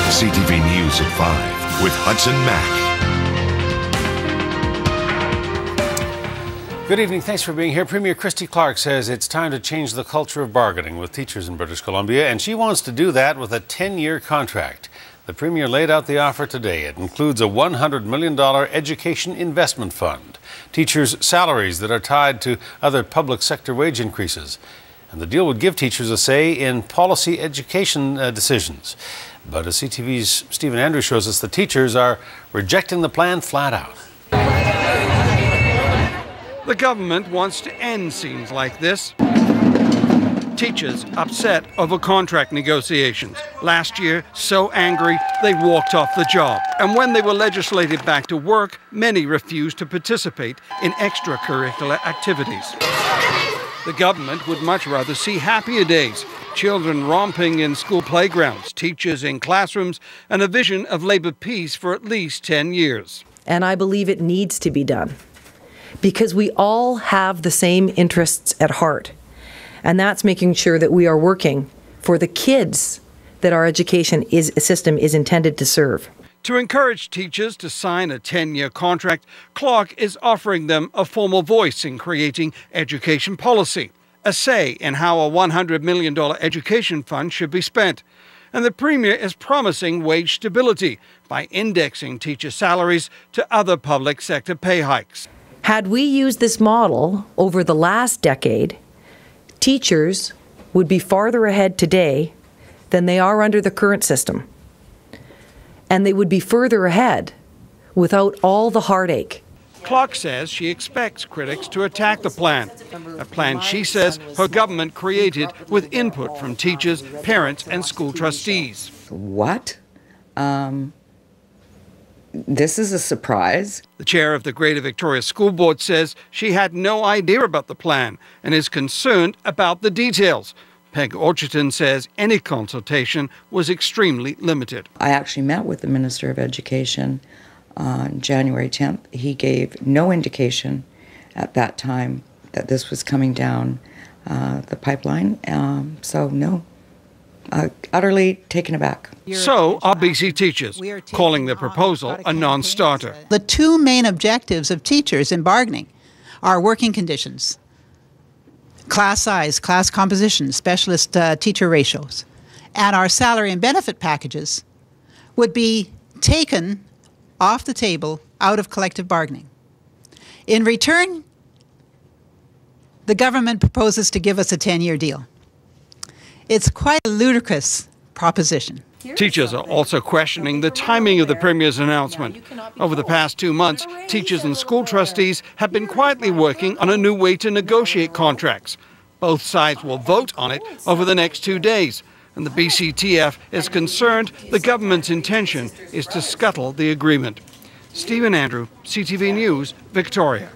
CTV News at 5 with Hudson Mack. Good evening. Thanks for being here. Premier Christy Clark says it's time to change the culture of bargaining with teachers in British Columbia, and she wants to do that with a 10-year contract. The Premier laid out the offer today. It includes a $100 million education investment fund, teachers' salaries that are tied to other public sector wage increases, and the deal would give teachers a say in policy education decisions. But as CTV's Stephen Andrews shows us, the teachers are rejecting the plan flat out. The government wants to end scenes like this. Teachers upset over contract negotiations. Last year, so angry, they walked off the job. And when they were legislated back to work, many refused to participate in extracurricular activities. The government would much rather see happier days, children romping in school playgrounds, teachers in classrooms, and a vision of Labour peace for at least 10 years. And I believe it needs to be done, because we all have the same interests at heart. And that's making sure that we are working for the kids that our education system is intended to serve. To encourage teachers to sign a 10-year contract, Clark is offering them a formal voice in creating education policy, a say in how a $100 million education fund should be spent. And the Premier is promising wage stability by indexing teacher salaries to other public sector pay hikes. Had we used this model over the last decade, teachers would be farther ahead today than they are under the current system. And they would be further ahead without all the heartache. Clark says she expects critics to attack the plan, a plan she says her government created with input from teachers, parents and school trustees. What? This is a surprise. The chair of the Greater Victoria School Board says she had no idea about the plan and is concerned about the details. Peg Orcherton says any consultation was extremely limited. I actually met with the Minister of Education on January 10th. He gave no indication at that time that this was coming down the pipeline. So no. Utterly taken aback. So are BC teachers, calling the proposal a non-starter. The two main objectives of teachers in bargaining are working conditions, class size, class composition, specialist teacher ratios, and our salary and benefit packages would be taken off the table out of collective bargaining. In return, the government proposes to give us a 10-year deal. It's quite a ludicrous proposition. Teachers are also questioning the timing of the Premier's announcement. Over the past 2 months, teachers and school trustees have been quietly working on a new way to negotiate contracts. Both sides will vote on it over the next 2 days. And the BCTF is concerned the government's intention is to scuttle the agreement. Stephen Andrews, CTV News, Victoria.